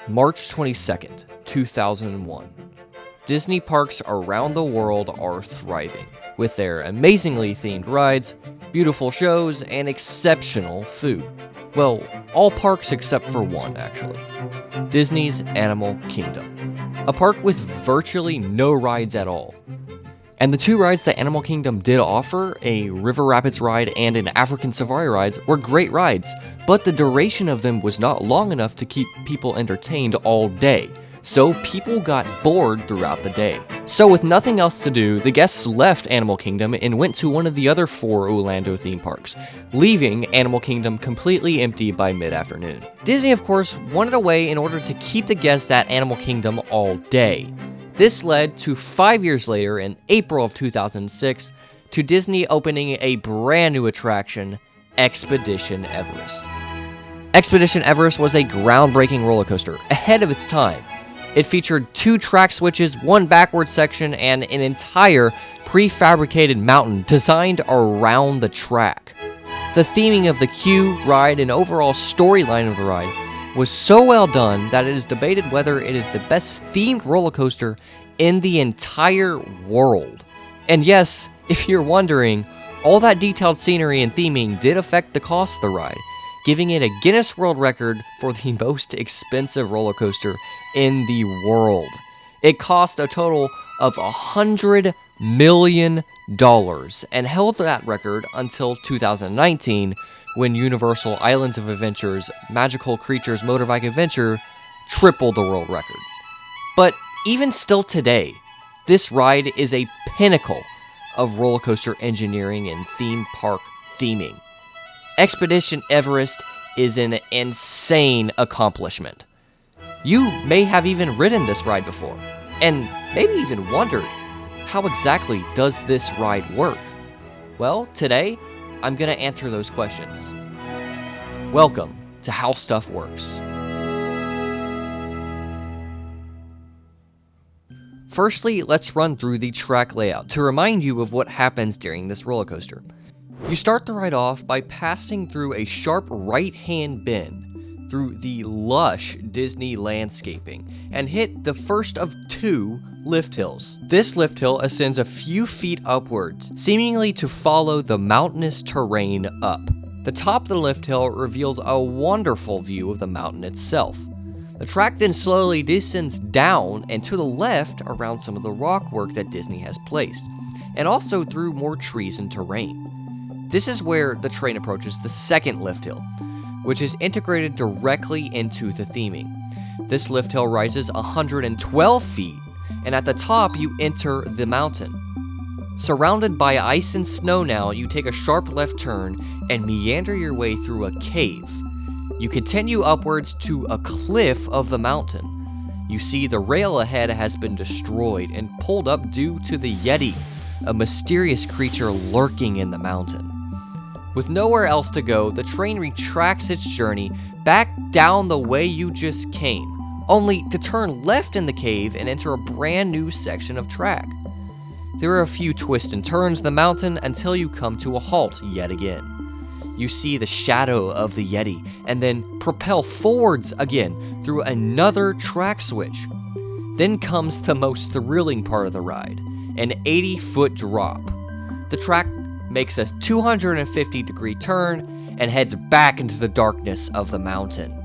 March 22nd, 2001. Disney parks around the world are thriving, with their amazingly themed rides, beautiful shows, and exceptional food. Well, all parks except for one, actually. Disney's Animal Kingdom. A park with virtually no rides at all. And the two rides that Animal Kingdom did offer, a River Rapids ride and an African Safari ride, were great rides, but the duration of them was not long enough to keep people entertained all day. So people got bored throughout the day. So with nothing else to do, the guests left Animal Kingdom and went to one of the other 4 Orlando theme parks, leaving Animal Kingdom completely empty by mid-afternoon. Disney, of course, wanted a way in order to keep the guests at Animal Kingdom all day. This led to 5 years later, in April of 2006, to Disney opening a brand new attraction, Expedition Everest. Expedition Everest was a groundbreaking roller coaster, ahead of its time. It featured 2 track switches, 1 backward section, and an entire prefabricated mountain designed around the track. The theming of the queue, ride, and overall storyline of the ride was so well done that it is debated whether it is the best themed roller coaster in the entire world. And yes, if you're wondering, all that detailed scenery and theming did affect the cost of the ride, giving it a Guinness World Record for the most expensive roller coaster in the world. It cost a total of $100 million and held that record until 2019, when Universal Islands of Adventure's Magical Creatures Motorbike Adventure tripled the world record. But even still today, this ride is a pinnacle of roller coaster engineering and theme park theming. Expedition Everest is an insane accomplishment. You may have even ridden this ride before, and maybe even wondered, how exactly does this ride work? Well, today, I'm going to answer those questions. Welcome to How Stuff Works. Firstly, let's run through the track layout to remind you of what happens during this roller coaster. You start the ride off by passing through a sharp right-hand bend through the lush Disney landscaping and hit the first of 2 lift hills. This lift hill ascends a few feet upwards, seemingly to follow the mountainous terrain up. The top of the lift hill reveals a wonderful view of the mountain itself. The track then slowly descends down and to the left around some of the rock work that Disney has placed, and also through more trees and terrain. This is where the train approaches the second lift hill, which is integrated directly into the theming. This lift hill rises 112 feet, and at the top you enter the mountain. Surrounded by ice and snow now, you take a sharp left turn and meander your way through a cave. You continue upwards to a cliff of the mountain. You see the rail ahead has been destroyed and pulled up due to the Yeti, a mysterious creature lurking in the mountain. With nowhere else to go, the train retracts its journey back down the way you just came, only to turn left in the cave and enter a brand new section of track. There are a few twists and turns in the mountain until you come to a halt yet again. You see the shadow of the Yeti and then propel forwards again through another track switch. Then comes the most thrilling part of the ride, an 80-foot drop. The track makes a 250-degree turn and heads back into the darkness of the mountain.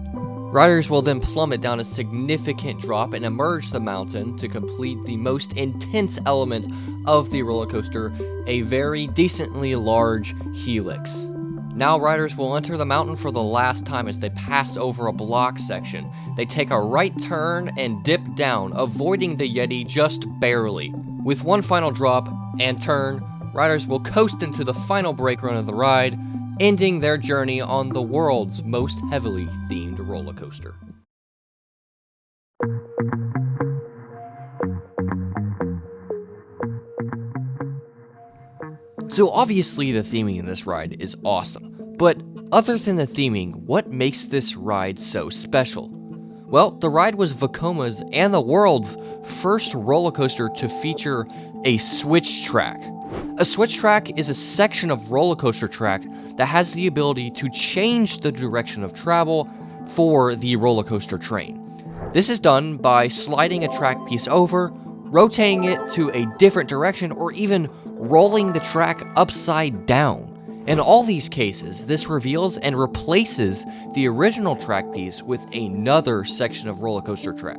Riders will then plummet down a significant drop and emerge the mountain to complete the most intense element of the roller coaster, a very decently large helix. Now riders will enter the mountain for the last time as they pass over a block section. They take a right turn and dip down, avoiding the Yeti just barely. With one final drop and turn, riders will coast into the final brake run of the ride, ending their journey on the world's most heavily themed roller coaster. So obviously the theming in this ride is awesome, but other than the theming, what makes this ride so special? Well, the ride was Vekoma's and the world's first roller coaster to feature a switch track. A switch track is a section of roller coaster track that has the ability to change the direction of travel for the roller coaster train. This is done by sliding a track piece over, rotating it to a different direction, or even rolling the track upside down. In all these cases, this reveals and replaces the original track piece with another section of roller coaster track.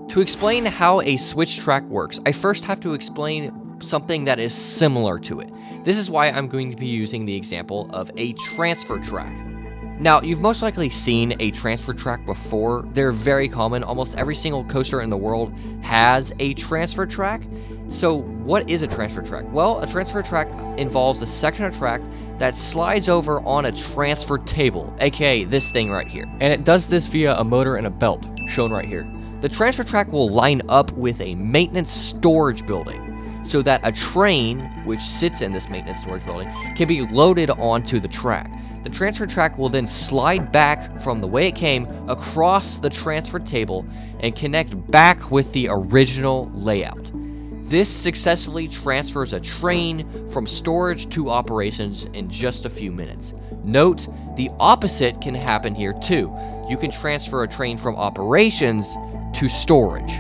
To explain how a switch track works, I first have to explain something that is similar to it. This is why I'm going to be using the example of a transfer track. Now, you've most likely seen a transfer track before. They're very common. Almost every single coaster in the world has a transfer track. So what is a transfer track? Well, a transfer track involves a section of track that slides over on a transfer table, aka this thing right here. And it does this via a motor and a belt, shown right here. The transfer track will line up with a maintenance storage building so that a train, which sits in this maintenance storage building, can be loaded onto the track. The transfer track will then slide back from the way it came across the transfer table and connect back with the original layout. This successfully transfers a train from storage to operations in just a few minutes. Note, the opposite can happen here too. You can transfer a train from operations to storage.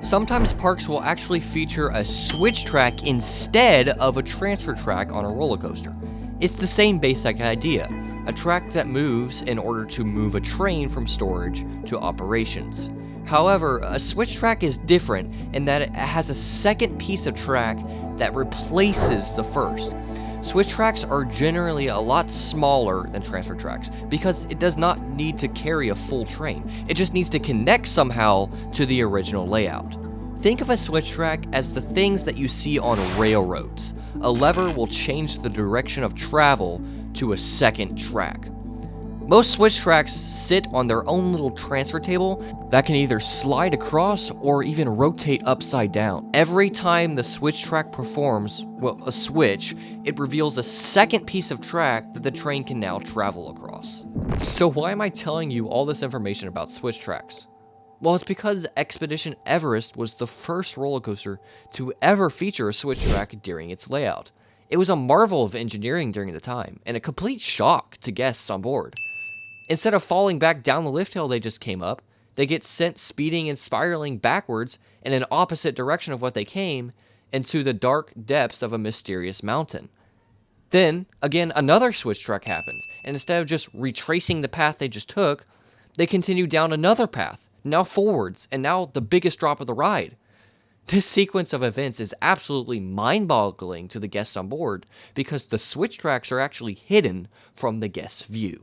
Sometimes parks will actually feature a switch track instead of a transfer track on a roller coaster. It's the same basic idea, a track that moves in order to move a train from storage to operations. However, a switch track is different in that it has a second piece of track that replaces the first. Switch tracks are generally a lot smaller than transfer tracks because it does not need to carry a full train. It just needs to connect somehow to the original layout. Think of a switch track as the things that you see on railroads. A lever will change the direction of travel to a second track. Most switch tracks sit on their own little transfer table that can either slide across or even rotate upside down. Every time the switch track performs, a switch, it reveals a second piece of track that the train can now travel across. So why am I telling you all this information about switch tracks? Well, it's because Expedition Everest was the first roller coaster to ever feature a switch track during its layout. It was a marvel of engineering during the time, and a complete shock to guests on board. Instead of falling back down the lift hill they just came up, they get sent speeding and spiraling backwards in an opposite direction of what they came, into the dark depths of a mysterious mountain. Then, again, another switch track happens, and instead of just retracing the path they just took, they continue down another path, now forwards, and now the biggest drop of the ride. This sequence of events is absolutely mind-boggling to the guests on board because the switch tracks are actually hidden from the guest's view.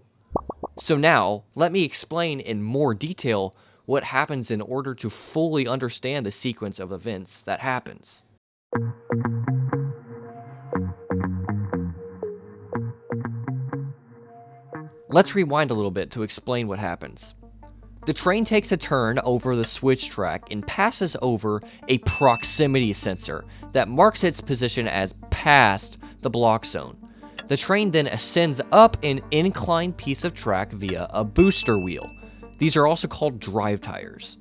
So now, let me explain in more detail what happens in order to fully understand the sequence of events that happens. Let's rewind a little bit to explain what happens. The train takes a turn over the switch track and passes over a proximity sensor that marks its position as past the block zone. The train then ascends up an inclined piece of track via a booster wheel. These are also called drive tires.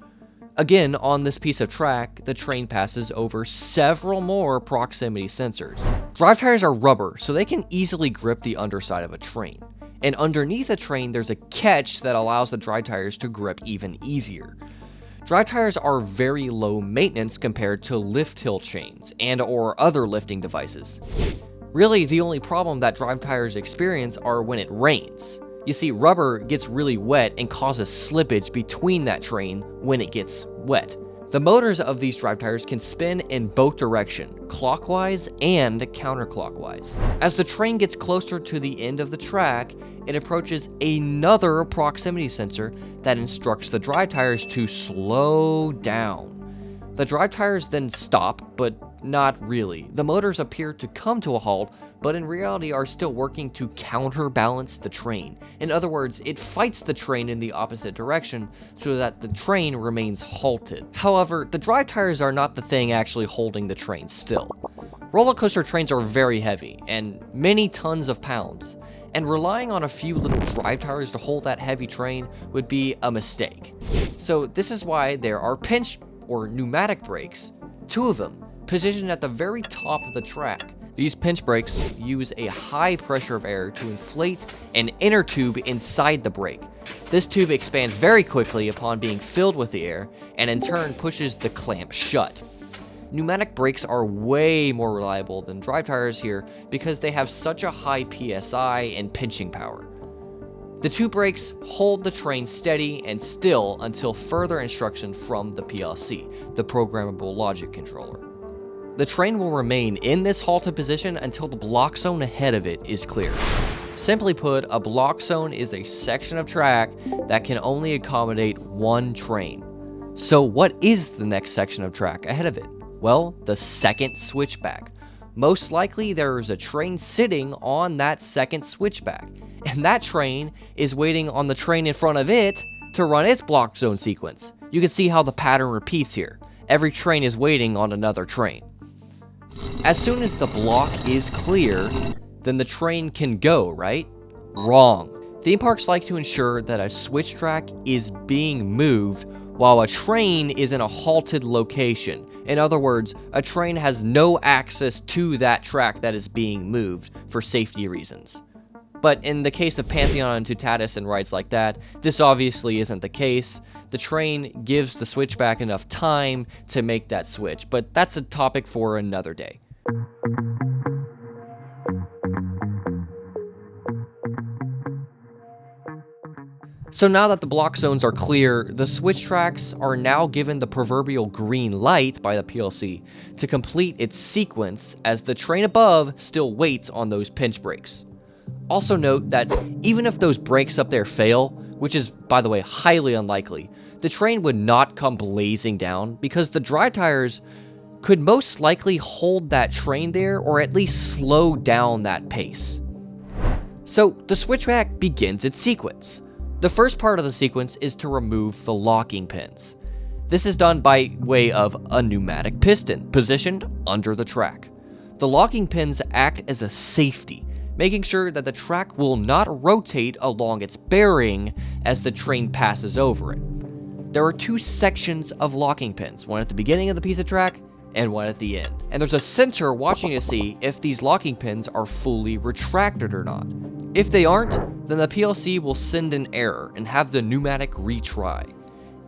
Again, on this piece of track, the train passes over several more proximity sensors. Drive tires are rubber, so they can easily grip the underside of a train. And underneath a train, there's a catch that allows the drive tires to grip even easier. Drive tires are very low maintenance compared to lift hill chains and/or other lifting devices. Really, the only problem that drive tires experience are when it rains. You see, rubber gets really wet and causes slippage between that train when it gets wet. The motors of these drive tires can spin in both directions, clockwise and counterclockwise. As the train gets closer to the end of the track, it approaches another proximity sensor that instructs the drive tires to slow down. The drive tires then stop, but not really. The motors appear to come to a halt, but in reality are still working to counterbalance the train. In other words, it fights the train in the opposite direction so that the train remains halted. However, the drive tires are not the thing actually holding the train still. Roller coaster trains are very heavy, and many tons of pounds, and relying on a few little drive tires to hold that heavy train would be a mistake. So this is why there are pinch or pneumatic brakes, 2 of them, positioned at the very top of the track, These pinch brakes use a high pressure of air to inflate an inner tube inside the brake. This tube expands very quickly upon being filled with the air, and in turn pushes the clamp shut. Pneumatic brakes are way more reliable than drive tires here because they have such a high PSI and pinching power. The two brakes hold the train steady and still until further instruction from the PLC, the programmable logic controller. The train will remain in this halted position until the block zone ahead of it is clear. Simply put, a block zone is a section of track that can only accommodate one train. So what is the next section of track ahead of it? Well, the second switchback. Most likely there is a train sitting on that second switchback, and that train is waiting on the train in front of it to run its block zone sequence. You can see how the pattern repeats here. Every train is waiting on another train. As soon as the block is clear, then the train can go, right? Wrong. Theme parks like to ensure that a switch track is being moved while a train is in a halted location. In other words, a train has no access to that track that is being moved for safety reasons. But in the case of Pantheon and Tutatis and rides like that, this obviously isn't the case. The train gives the switchback enough time to make that switch, but that's a topic for another day. So now that the block zones are clear, the switch tracks are now given the proverbial green light by the PLC to complete its sequence as the train above still waits on those pinch brakes. Also note that even if those brakes up there fail, which is, by the way, highly unlikely, the train would not come blazing down because the drive tires could most likely hold that train there or at least slow down that pace. So the switchback begins its sequence. The first part of the sequence is to remove the locking pins. This is done by way of a pneumatic piston positioned under the track. The locking pins act as a safety, making sure that the track will not rotate along its bearing as the train passes over it. There are two sections of locking pins, one at the beginning of the piece of track and one at the end. And there's a sensor watching to see if these locking pins are fully retracted or not. If they aren't, then the PLC will send an error and have the pneumatic retry.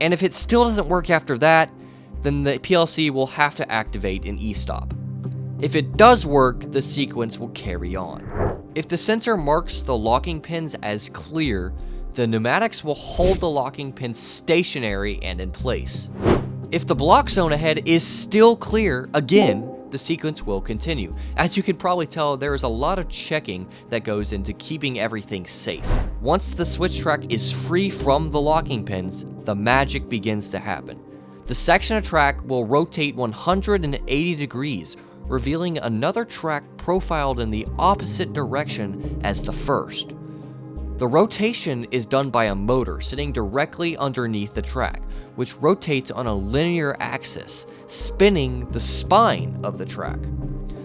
And if it still doesn't work after that, then the PLC will have to activate an e-stop. If it does work, the sequence will carry on. If the sensor marks the locking pins as clear, the pneumatics will hold the locking pins stationary and in place. If the block zone ahead is still clear, again, the sequence will continue. As you can probably tell, there is a lot of checking that goes into keeping everything safe. Once the switch track is free from the locking pins, the magic begins to happen. The section of track will rotate 180 degrees, revealing another track profiled in the opposite direction as the first. The rotation is done by a motor sitting directly underneath the track, which rotates on a linear axis, spinning the spine of the track.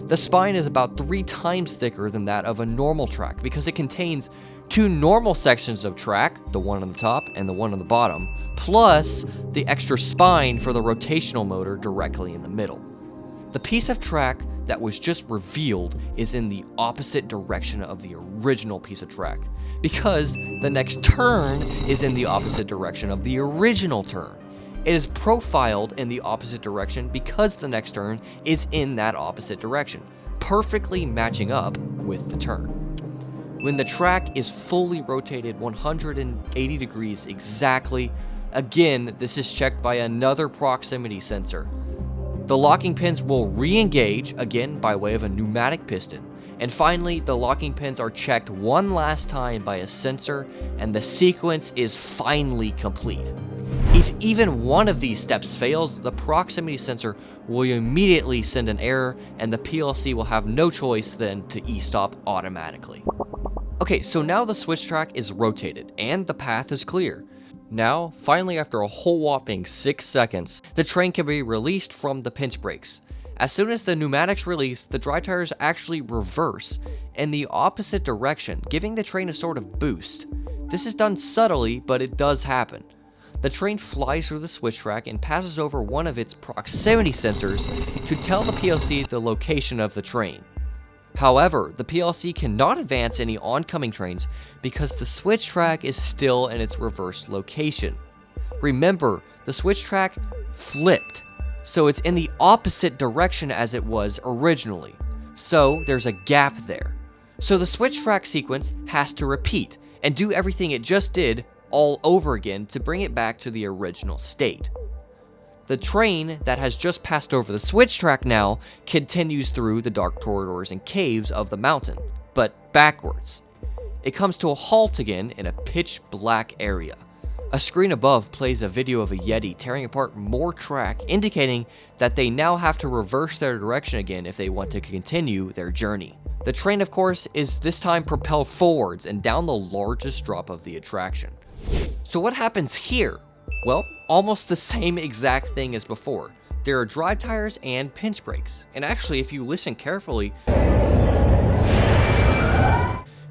The spine is about 3 times thicker than that of a normal track because it contains 2 normal sections of track, the one on the top and the one on the bottom, plus the extra spine for the rotational motor directly in the middle. The piece of track that was just revealed is in the opposite direction of the original piece of track, because the next turn is in the opposite direction of the original turn. It is profiled in the opposite direction because the next turn is in that opposite direction, perfectly matching up with the turn. When the track is fully rotated 180 degrees exactly, again, this is checked by another proximity sensor. The locking pins will re-engage, again by way of a pneumatic piston. And finally, the locking pins are checked one last time by a sensor, and the sequence is finally complete. If even one of these steps fails, the proximity sensor will immediately send an error, and the PLC will have no choice then to e-stop automatically. Okay, so now the switch track is rotated, and the path is clear. Now, finally after a whole whopping 6 seconds, the train can be released from the pinch brakes. As soon as the pneumatics release, the dry tires actually reverse in the opposite direction, giving the train a sort of boost. This is done subtly, but it does happen. The train flies through the switch track and passes over one of its proximity sensors to tell the PLC the location of the train. However, the PLC cannot advance any oncoming trains because the switch track is still in its reverse location. Remember, the switch track flipped, so it's in the opposite direction as it was originally. So there's a gap there. So the switch track sequence has to repeat and do everything it just did all over again to bring it back to the original state. The train that has just passed over the switch track now continues through the dark corridors and caves of the mountain, but backwards. It comes to a halt again in a pitch black area. A screen above plays a video of a Yeti tearing apart more track, indicating that they now have to reverse their direction again if they want to continue their journey. The train, of course, is this time propelled forwards and down the largest drop of the attraction. So what happens here? Well, almost the same exact thing as before. There are drive tires and pinch brakes. And actually, if you listen carefully,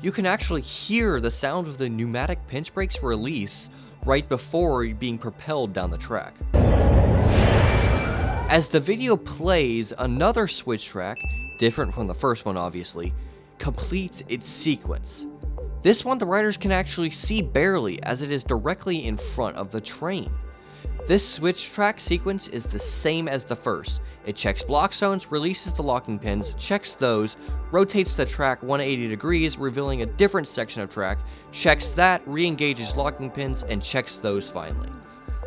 you can actually hear the sound of the pneumatic pinch brakes release right before being propelled down the track. As the video plays, another switch track, different from the first one obviously, completes its sequence. This one the riders can actually see barely, as it is directly in front of the train. This switch track sequence is the same as the first. It checks block zones, releases the locking pins, checks those, rotates the track 180 degrees, revealing a different section of track, checks that, re-engages locking pins, and checks those finally.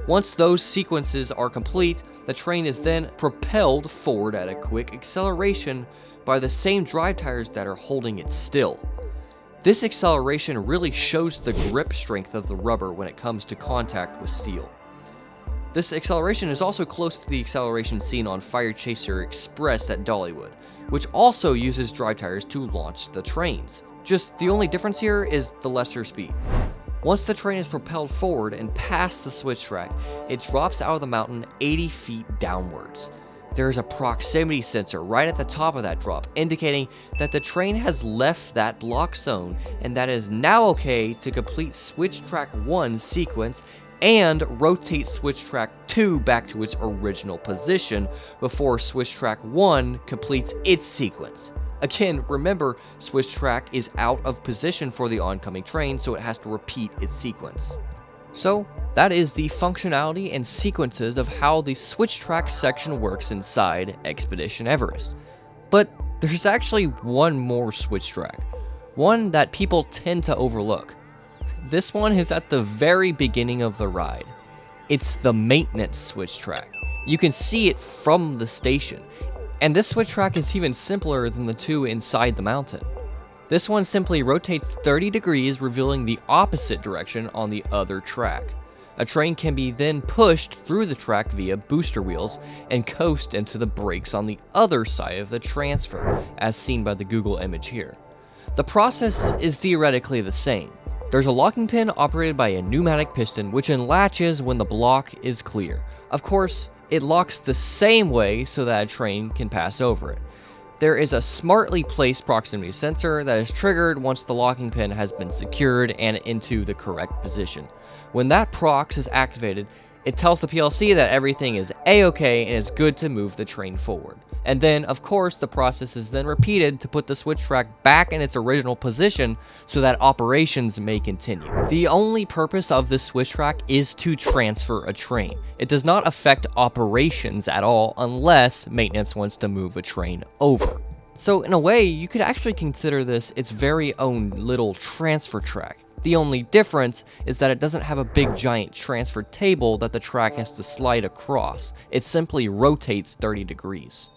Once those sequences are complete, the train is then propelled forward at a quick acceleration by the same drive tires that are holding it still. This acceleration really shows the grip strength of the rubber when it comes to contact with steel. This acceleration is also close to the acceleration seen on Fire Chaser Express at Dollywood, which also uses drive tires to launch the trains. Just the only difference here is the lesser speed. Once the train is propelled forward and past the switch track, it drops out of the mountain 80 feet downwards. There is a proximity sensor right at the top of that drop, indicating that the train has left that block zone and that it is now okay to complete switch track 1 sequence and rotate switch track 2 back to its original position before switch track 1 completes its sequence. Again, remember, switch track is out of position for the oncoming train, so it has to repeat its sequence. So, that is the functionality and sequences of how the switch track section works inside Expedition Everest. But there's actually one more switch track, one that people tend to overlook. This one is at the very beginning of the ride. It's the maintenance switch track. You can see it from the station, and this switch track is even simpler than the two inside the mountain. This one simply rotates 30 degrees, revealing the opposite direction on the other track. A train can be then pushed through the track via booster wheels and coast into the brakes on the other side of the transfer, as seen by the Google image here. The process is theoretically the same. There's a locking pin operated by a pneumatic piston which unlatches when the block is clear. Of course, it locks the same way so that a train can pass over it. There is a smartly placed proximity sensor that is triggered once the locking pin has been secured and into the correct position. When that prox is activated, it tells the PLC that everything is A-OK and is good to move the train forward. And then, of course, the process is then repeated to put the switch track back in its original position so that operations may continue. The only purpose of this switch track is to transfer a train. It does not affect operations at all unless maintenance wants to move a train over. So in a way, you could actually consider this its very own little transfer track. The only difference is that it doesn't have a big giant transfer table that the track has to slide across. It simply rotates 30 degrees.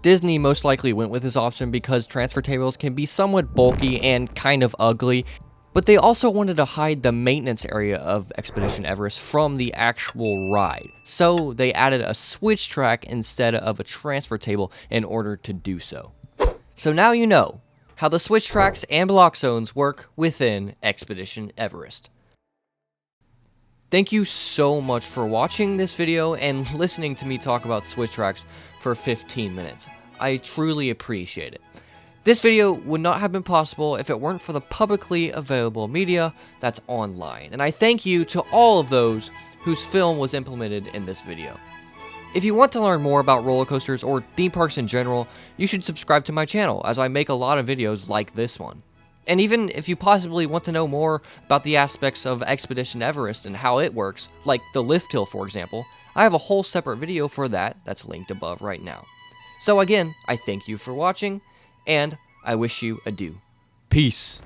Disney most likely went with this option because transfer tables can be somewhat bulky and kind of ugly, but they also wanted to hide the maintenance area of Expedition Everest from the actual ride. So they added a switch track instead of a transfer table in order to do so. So now you know how the switch tracks and block zones work within Expedition Everest. Thank you so much for watching this video and listening to me talk about switch tracks for 15 minutes. I truly appreciate it. This video would not have been possible if it weren't for the publicly available media that's online, and I thank you to all of those whose film was implemented in this video. If you want to learn more about roller coasters or theme parks in general, you should subscribe to my channel, as I make a lot of videos like this one. And even if you possibly want to know more about the aspects of Expedition Everest and how it works, like the lift hill for example, I have a whole separate video for that that's linked above right now. So again, I thank you for watching, and I wish you adieu. Peace.